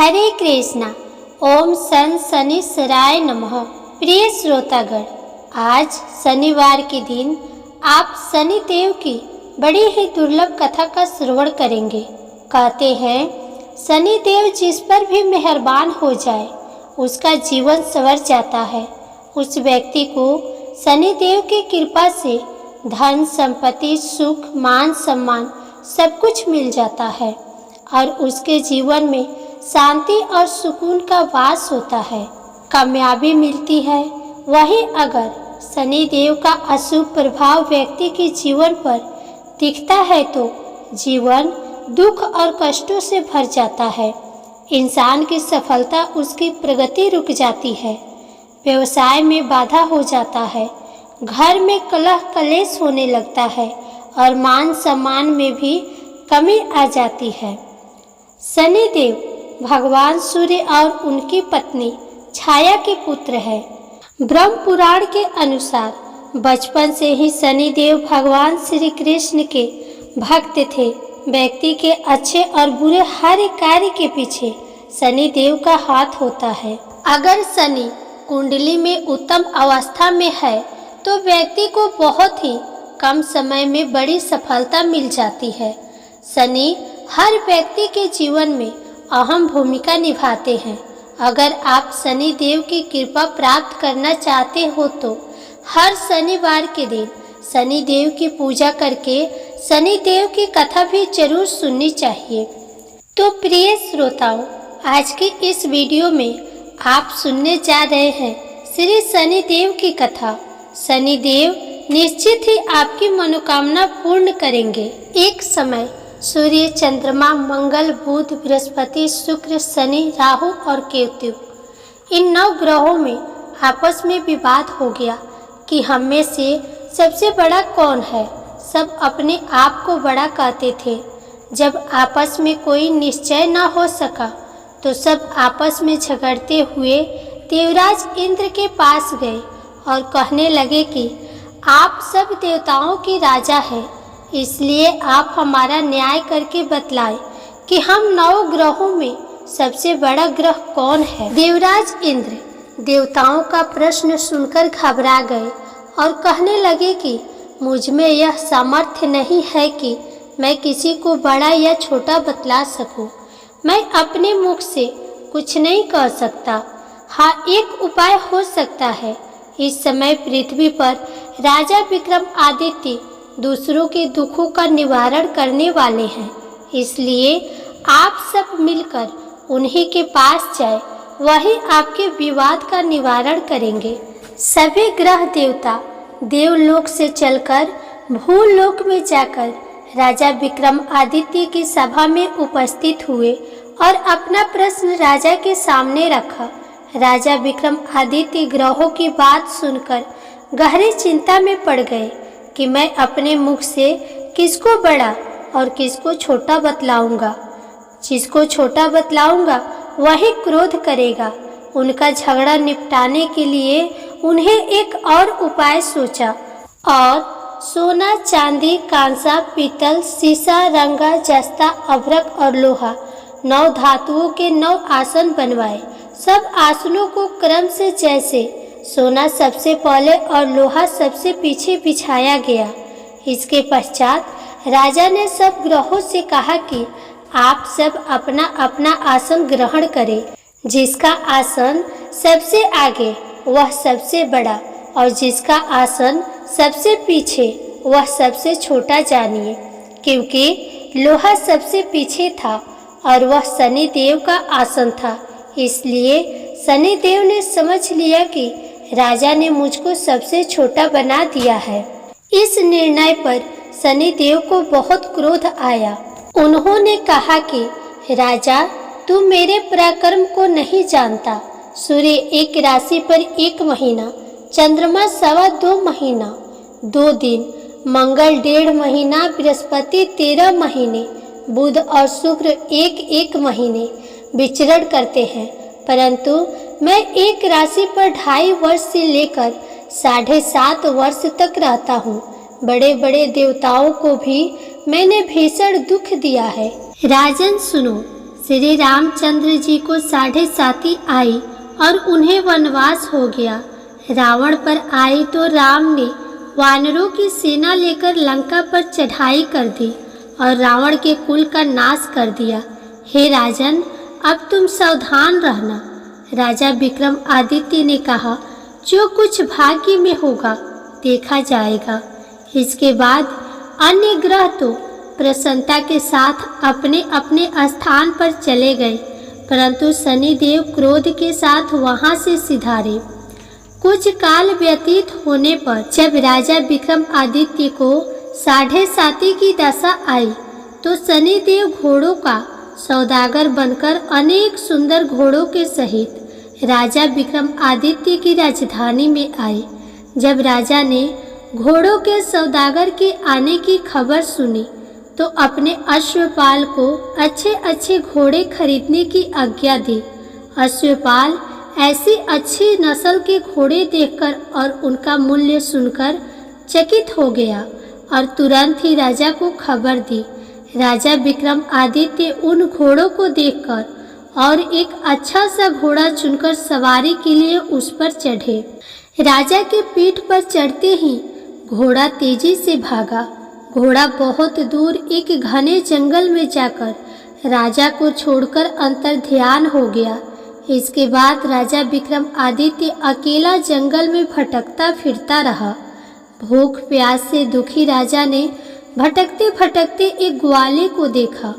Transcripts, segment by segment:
हरे कृष्णा। ओम सन शनिश्चराय नमः। प्रिय श्रोतागण, आज शनिवार के दिन आप शनिदेव की बड़ी ही दुर्लभ कथा का श्रवण करेंगे। कहते हैं शनिदेव जिस पर भी मेहरबान हो जाए उसका जीवन संवर जाता है। उस व्यक्ति को शनिदेव की कृपा से धन संपत्ति सुख मान सम्मान सब कुछ मिल जाता है और उसके जीवन में शांति और सुकून का वास होता है, कामयाबी मिलती है। वहीं अगर शनिदेव का अशुभ प्रभाव व्यक्ति के जीवन पर दिखता है तो जीवन दुख और कष्टों से भर जाता है। इंसान की सफलता उसकी प्रगति रुक जाती है, व्यवसाय में बाधा हो जाता है, घर में कलह कलेश होने लगता है और मान सम्मान में भी कमी आ जाती है। शनिदेव भगवान सूर्य और उनकी पत्नी छाया के पुत्र है। ब्रह्म पुराण के अनुसार बचपन से ही शनिदेव भगवान श्री कृष्ण के भक्त थे। व्यक्ति के अच्छे और बुरे हर कार्य के पीछे शनिदेव का हाथ होता है। अगर शनि कुंडली में उत्तम अवस्था में है तो व्यक्ति को बहुत ही कम समय में बड़ी सफलता मिल जाती है। शनि हर व्यक्ति के जीवन में अहम भूमिका निभाते हैं। अगर आप शनि देव की कृपा प्राप्त करना चाहते हो तो हर शनिवार के दिन शनि देव की पूजा करके शनि देव की कथा भी जरूर सुननी चाहिए। तो प्रिय श्रोताओं, आज की इस वीडियो में आप सुनने जा रहे हैं श्री शनि देव की कथा। शनि देव निश्चित ही आपकी मनोकामना पूर्ण करेंगे। एक समय सूर्य चंद्रमा मंगल बुध बृहस्पति शुक्र शनि राहु और केतु इन 9 ग्रहों में आपस में विवाद हो गया कि हम में से सबसे बड़ा कौन है। सब अपने आप को बड़ा कहते थे। जब आपस में कोई निश्चय न हो सका तो सब आपस में झगड़ते हुए देवराज इंद्र के पास गए और कहने लगे कि आप सब देवताओं की राजा हैं, इसलिए आप हमारा न्याय करके बतलाएं कि हम 9 ग्रहों में सबसे बड़ा ग्रह कौन है। देवराज इंद्र देवताओं का प्रश्न सुनकर घबरा गए और कहने लगे कि मुझ में यह सामर्थ्य नहीं है कि मैं किसी को बड़ा या छोटा बतला सकूं। मैं अपने मुख से कुछ नहीं कह सकता। हाँ, एक उपाय हो सकता है। इस समय पृथ्वी पर राजा विक्रमादित्य दूसरों के दुखों का निवारण करने वाले हैं, इसलिए आप सब मिलकर उन्हीं के पास जाए, वही आपके विवाद का निवारण करेंगे। सभी ग्रह देवता देवलोक से चलकर भूलोक में जाकर राजा विक्रमादित्य की सभा में उपस्थित हुए और अपना प्रश्न राजा के सामने रखा। राजा विक्रमादित्य ग्रहों की बात सुनकर गहरी चिंता में पड़ गए कि मैं अपने मुख से किसको बड़ा और किसको छोटा बतलाऊंगा। जिसको छोटा बतलाऊंगा वही क्रोध करेगा। उनका झगड़ा निपटाने के लिए उन्हें एक और उपाय सोचा और सोना चांदी कांसा पीतल सीसा रंगा जस्ता अभ्रक और लोहा 9 धातुओं के 9 आसन बनवाए। सब आसनों को क्रम से जैसे सोना सबसे पहले और लोहा सबसे पीछे बिछाया गया। इसके पश्चात राजा ने सब ग्रहों से कहा कि आप सब अपना अपना आसन ग्रहण करें। जिसका आसन सबसे आगे वह सबसे बड़ा और जिसका आसन सबसे पीछे वह सबसे छोटा जानिए। क्योंकि लोहा सबसे पीछे था और वह शनि देव का आसन था, इसलिए शनि देव ने समझ लिया कि राजा ने मुझको सबसे छोटा बना दिया है। इस निर्णय पर शनि देव को बहुत क्रोध आया। उन्होंने कहा कि राजा, तू मेरे पराक्रम को नहीं जानता। सूर्य एक राशि पर 1 महीना, चंद्रमा 2.25 महीना 2 दिन, मंगल 1.5 महीना, बृहस्पति 13 महीने, बुध और शुक्र 1 महीने विचरण करते हैं। परंतु मैं एक राशि पर 2.5 वर्ष से लेकर 7.5 वर्ष तक रहता हूँ। बड़े बड़े देवताओं को भी मैंने भीषण दुख दिया है। राजन सुनो, श्री रामचंद्र जी को 7.5 आई और उन्हें वनवास हो गया। रावण पर आई तो राम ने वानरों की सेना लेकर लंका पर चढ़ाई कर दी और रावण के कुल का नाश कर दिया। हे राजन, अब तुम सावधान रहना। राजा विक्रमादित्य ने कहा, जो कुछ भाग्य में होगा देखा जाएगा। इसके बाद अन्य ग्रह तो प्रसन्नता के साथ अपने अपने स्थान पर चले गए, परंतु शनिदेव क्रोध के साथ वहां से सिधारे। कुछ काल व्यतीत होने पर जब राजा विक्रमादित्य को 7.5 की दशा आई तो शनिदेव घोड़ों का सौदागर बनकर अनेक सुंदर घोड़ों के सहित राजा विक्रमादित्य की राजधानी में आए। जब राजा ने घोड़ों के सौदागर के आने की खबर सुनी तो अपने अश्वपाल को अच्छे अच्छे घोड़े खरीदने की आज्ञा दी। अश्वपाल ऐसी अच्छी नस्ल के घोड़े देखकर और उनका मूल्य सुनकर चकित हो गया और तुरंत ही राजा को खबर दी। राजा विक्रमादित्य उन घोड़ों को देखकर और एक अच्छा सा घोड़ा चुनकर सवारी के लिए उस पर चढ़े। राजा के पीठ पर चढ़ते ही घोड़ा तेजी से भागा। घोड़ा बहुत दूर एक घने जंगल में जाकर राजा को छोड़कर अंतर्ध्यान हो गया। इसके बाद राजा विक्रमादित्य अकेला जंगल में भटकता फिरता रहा। भूख प्यास से दुखी राजा ने भटकते भटकते एक ग्वाले को देखा।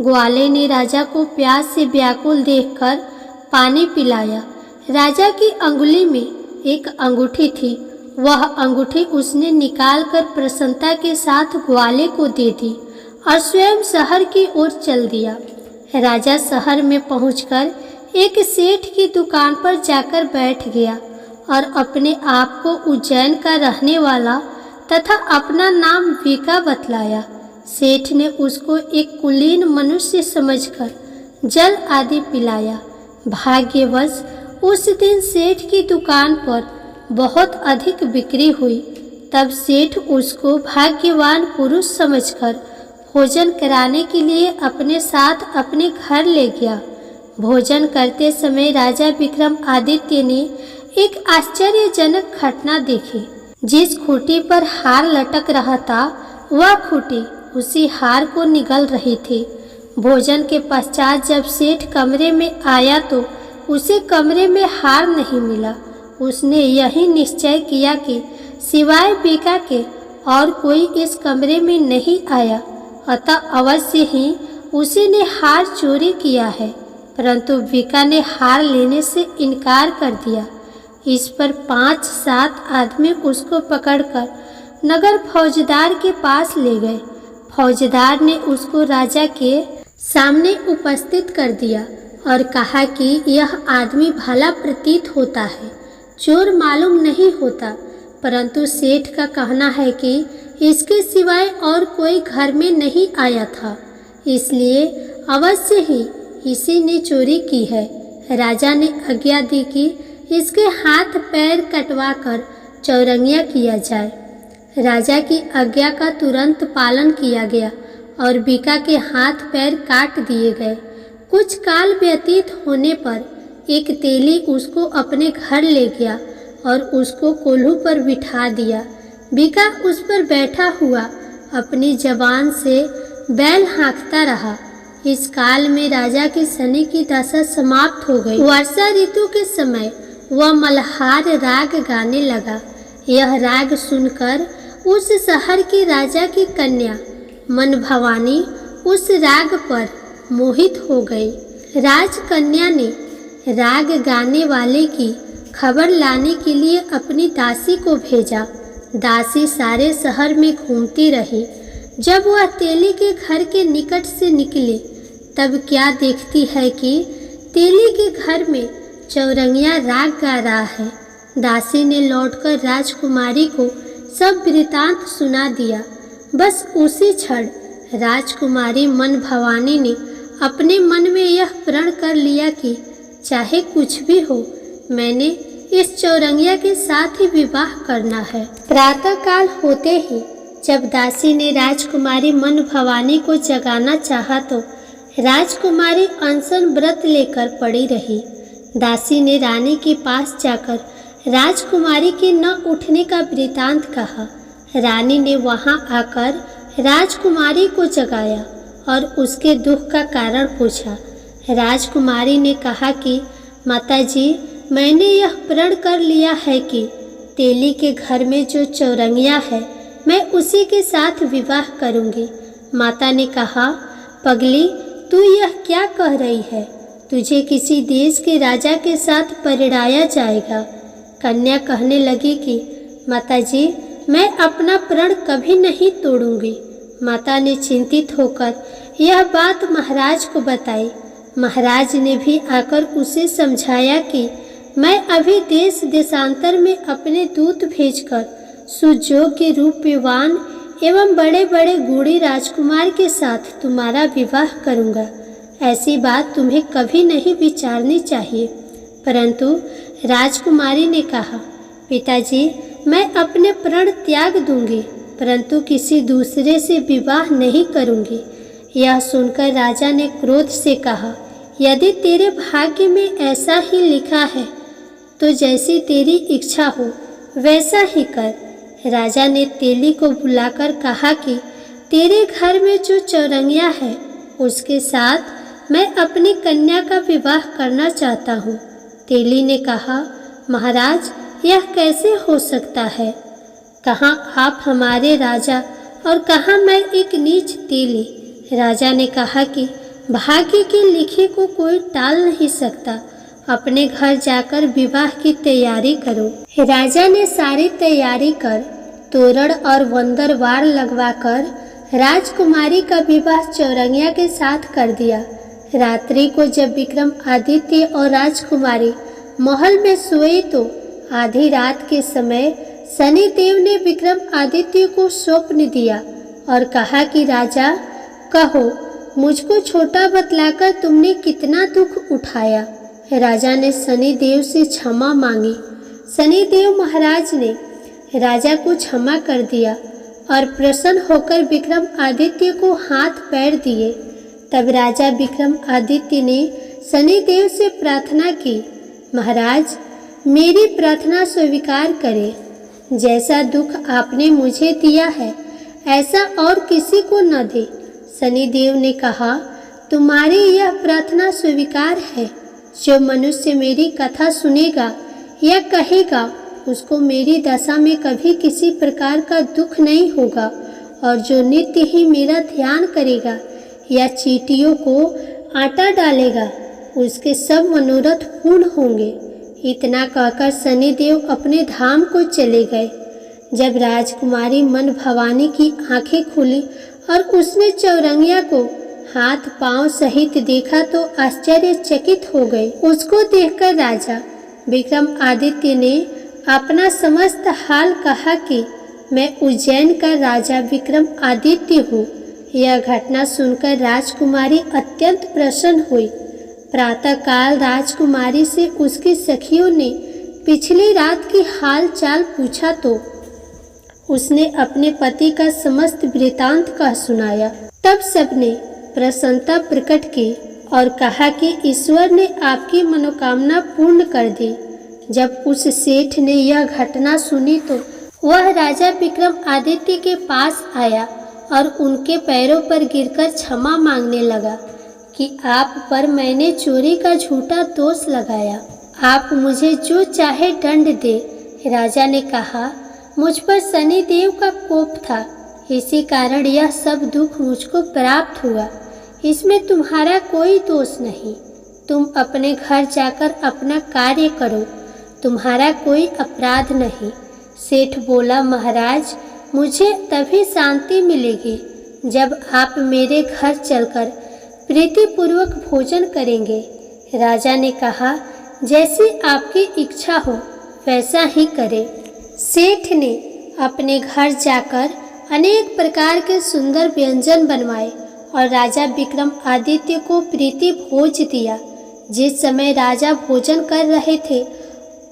ग्वाले ने राजा को प्यास से व्याकुल देखकर पानी पिलाया। राजा की अंगुली में एक अंगूठी थी। वह अंगूठी उसने निकालकर प्रसन्नता के साथ ग्वाले को दे दी और स्वयं शहर की ओर चल दिया। राजा शहर में पहुंचकर एक सेठ की दुकान पर जाकर बैठ गया और अपने आप को उज्जैन का रहने वाला तथा अपना नाम वीका बतलाया। सेठ ने उसको एक कुलीन मनुष्य समझकर जल आदि पिलाया। भाग्यवश उस दिन सेठ की दुकान पर बहुत अधिक बिक्री हुई। तब सेठ उसको भाग्यवान पुरुष समझकर भोजन कराने के लिए अपने साथ अपने घर ले गया। भोजन करते समय राजा विक्रमादित्य ने एक आश्चर्यजनक घटना देखी। जिस खूंटी पर हार लटक रहा था वह खूंटी उसी हार को निगल रही थी। भोजन के पश्चात जब सेठ कमरे में आया तो उसे कमरे में हार नहीं मिला। उसने यही निश्चय किया कि सिवाय वीका के और कोई इस कमरे में नहीं आया, अतः अवश्य ही उसी ने हार चोरी किया है। परंतु वीका ने हार लेने से इनकार कर दिया। इस पर 5-7 आदमी उसको पकड़कर नगर फौजदार के पास ले गए। फौजदार ने उसको राजा के सामने उपस्थित कर दिया और कहा कि यह आदमी भला प्रतीत होता है, चोर मालूम नहीं होता, परंतु सेठ का कहना है कि इसके सिवाय और कोई घर में नहीं आया था, इसलिए अवश्य ही इसी ने चोरी की है। राजा ने आज्ञा दी कि इसके हाथ पैर कटवाकर चौरंगिया किया जाए। राजा की आज्ञा का तुरंत पालन किया गया और वीका के हाथ पैर काट दिए गए। कुछ काल व्यतीत होने पर एक तेली उसको अपने घर ले गया और उसको कोल्हू पर बिठा दिया। वीका उस पर बैठा हुआ अपनी जबान से बैल हाँकता रहा। इस काल में राजा की शनि की दशा समाप्त हो गई। वर्षा ऋतु के समय वह मल्हार राग गाने लगा। यह राग सुनकर उस शहर की राजा की कन्या मन भवानी उस राग पर मोहित हो गई। राजकन्या ने राग गाने वाले की खबर लाने के लिए अपनी दासी को भेजा। दासी सारे शहर में घूमती रही। जब वह तेली के घर के निकट से निकली तब क्या देखती है कि तेली के घर में चौरंगिया राग गा रहा है। दासी ने लौटकर राजकुमारी को सब वृतांत सुना दिया। बस उसी क्षण राजकुमारी मन भवानी ने अपने मन में यह प्रण कर लिया कि चाहे कुछ भी हो, मैंने इस चौरंगिया के साथ ही विवाह करना है। प्रातःकाल होते ही जब दासी ने राजकुमारी मन भवानी को जगाना चाहा तो राजकुमारी अनशन व्रत लेकर पड़ी रही। दासी ने रानी के पास जाकर राजकुमारी के न उठने का वृतांत कहा। रानी ने वहां आकर राजकुमारी को जगाया और उसके दुख का कारण पूछा। राजकुमारी ने कहा कि माताजी, मैंने यह प्रण कर लिया है कि तेली के घर में जो चौरंगिया है मैं उसी के साथ विवाह करूंगी। माता ने कहा, पगली, तू यह क्या कह रही है? तुझे किसी देश के राजा के साथ परिणाया जाएगा। कन्या कहने लगी कि माताजी, मैं अपना प्रण कभी नहीं तोड़ूंगी। माता ने चिंतित होकर यह बात महाराज को बताई। महाराज ने भी आकर उसे समझाया कि मैं अभी देश देशांतर में अपने दूत भेजकर सुयोग्य रूपवान एवं बड़े बड़े गुणी राजकुमार के साथ तुम्हारा विवाह करूंगा। ऐसी बात तुम्हें कभी नहीं विचारनी चाहिए। परंतु राजकुमारी ने कहा, पिताजी, मैं अपने प्रण त्याग दूंगी, परंतु किसी दूसरे से विवाह नहीं करूंगी। यह सुनकर राजा ने क्रोध से कहा, यदि तेरे भाग्य में ऐसा ही लिखा है तो जैसी तेरी इच्छा हो वैसा ही कर। राजा ने तेली को बुलाकर कहा कि तेरे घर में जो चौरंगिया है उसके साथ मैं अपनी कन्या का विवाह करना चाहता हूँ। तेली ने कहा, महाराज, यह कैसे हो सकता है? कहाँ आप हमारे राजा और कहाँ मैं एक नीच तेली। राजा ने कहा कि भाग्य के लिखे को कोई टाल नहीं सकता। अपने घर जाकर विवाह की तैयारी करो। राजा ने सारी तैयारी कर तोरण और वंदरवार लगवाकर राजकुमारी का विवाह चौरंगिया के साथ कर दिया। रात्रि को जब विक्रमादित्य और राजकुमारी महल में सोए तो आधी रात के समय शनिदेव ने विक्रमादित्य को स्वप्न दिया और कहा कि राजा, कहो, मुझको छोटा बतलाकर तुमने कितना दुख उठाया। राजा ने शनिदेव से क्षमा मांगी। शनिदेव महाराज ने राजा को क्षमा कर दिया और प्रसन्न होकर विक्रमादित्य को हाथ पैर दिए। तब राजा विक्रमादित्य ने शनिदेव से प्रार्थना की, महाराज, मेरी प्रार्थना स्वीकार करें। जैसा दुख आपने मुझे दिया है ऐसा और किसी को न दे। शनिदेव ने कहा, तुम्हारी यह प्रार्थना स्वीकार है। जो मनुष्य मेरी कथा सुनेगा या कहेगा उसको मेरी दशा में कभी किसी प्रकार का दुख नहीं होगा, और जो नित्य ही मेरा ध्यान करेगा या चींटियों को आटा डालेगा उसके सब मनोरथ पूर्ण होंगे। इतना कहकर शनिदेव अपने धाम को चले गए। जब राजकुमारी मन भवानी की आंखें खुली और उसने चौरंगिया को हाथ पांव सहित देखा तो आश्चर्यचकित हो गए। उसको देखकर राजा विक्रमादित्य ने अपना समस्त हाल कहा कि मैं उज्जैन का राजा विक्रमादित्य हूँ। यह घटना सुनकर राजकुमारी अत्यंत प्रसन्न हुई। प्रातःकाल राजकुमारी से उसकी सखियों ने पिछली रात की हाल चाल पूछा तो उसने अपने पति का समस्त वृतांत कह सुनाया। तब सबने प्रसन्नता प्रकट की और कहा कि ईश्वर ने आपकी मनोकामना पूर्ण कर दी। जब उस सेठ ने यह घटना सुनी तो वह राजा विक्रमादित्य के पास आया और उनके पैरों पर गिरकर क्षमा मांगने लगा कि आप पर मैंने चोरी का झूठा दोष लगाया, आप मुझे जो चाहे दंड दे। राजा ने कहा, मुझ पर शनिदेव का कोप था, इसी कारण यह सब दुख मुझको प्राप्त हुआ। इसमें तुम्हारा कोई दोष नहीं। तुम अपने घर जाकर अपना कार्य करो, तुम्हारा कोई अपराध नहीं। सेठ बोला, महाराज, मुझे तभी शांति मिलेगी जब आप मेरे घर चलकर प्रीतिपूर्वक भोजन करेंगे। राजा ने कहा, जैसी आपकी इच्छा हो वैसा ही करें। सेठ ने अपने घर जाकर अनेक प्रकार के सुंदर व्यंजन बनवाए और राजा विक्रमादित्य को प्रीति भोज दिया। जिस समय राजा भोजन कर रहे थे,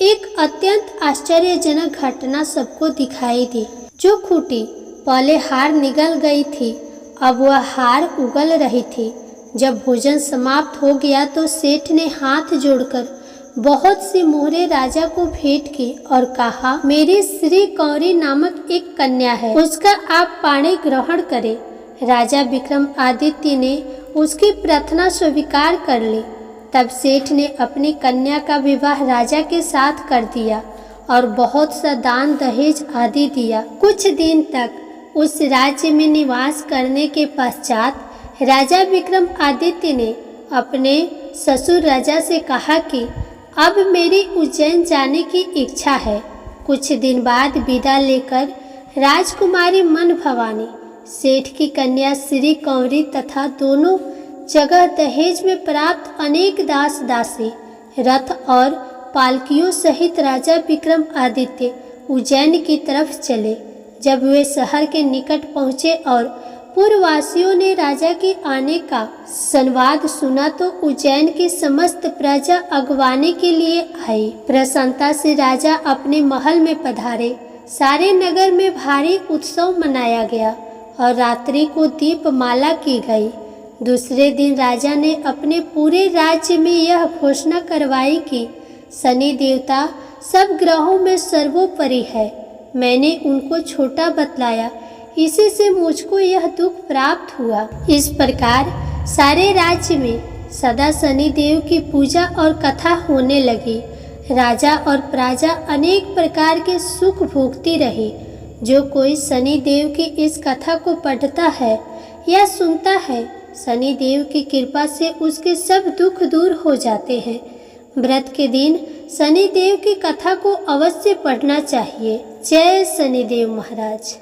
एक अत्यंत आश्चर्यजनक घटना सबको दिखाई दी। जो खूंटी पहले हार निगल गई थी, अब वह हार उगल रही थी। जब भोजन समाप्त हो गया तो सेठ ने हाथ जोड़कर बहुत सी मोहरे राजा को भेंट की और कहा, मेरी श्री कौरी नामक एक कन्या है, उसका आप पाणी ग्रहण करें। राजा विक्रमादित्य ने उसकी प्रार्थना स्वीकार कर ली। तब सेठ ने अपनी कन्या का विवाह राजा के साथ कर दिया और बहुत सा दान दहेज आदि दिया। कुछ दिन तक उस राज्य में निवास करने के पश्चात राजा विक्रमादित्य ने अपने ससुर राजा से कहा कि अब मेरी उज्जैन जाने की इच्छा है। कुछ दिन बाद विदा लेकर राजकुमारी मन भवानी, सेठ की कन्या श्री कौरी तथा दोनों जगह दहेज में प्राप्त अनेक दास दासी, रथ और पालकियों सहित राजा विक्रमादित्य उज्जैन की तरफ चले। जब वे शहर के निकट पहुँचे और पूर्ववासियों ने राजा के आने का संवाद सुना तो उज्जैन की समस्त प्रजा अगवाने के लिए आई। प्रसन्नता से राजा अपने महल में पधारे। सारे नगर में भारी उत्सव मनाया गया और रात्रि को दीपमाला की गई। दूसरे दिन राजा ने अपने पूरे राज्य में यह घोषणा करवाई कि शनि देवता सब ग्रहों में सर्वोपरि है। मैंने उनको छोटा बतलाया, इसी से मुझको यह दुख प्राप्त हुआ। इस प्रकार सारे राज्य में सदा शनि देव की पूजा और कथा होने लगी। राजा और प्रजा अनेक प्रकार के सुख भोगती रही। जो कोई शनि देव की इस कथा को पढ़ता है या सुनता है, शनि देव की कृपा से उसके सब दुख दूर हो जाते हैं। व्रत के दिन शनि देव की कथा को अवश्य पढ़ना चाहिए। जय शनिदेव महाराज।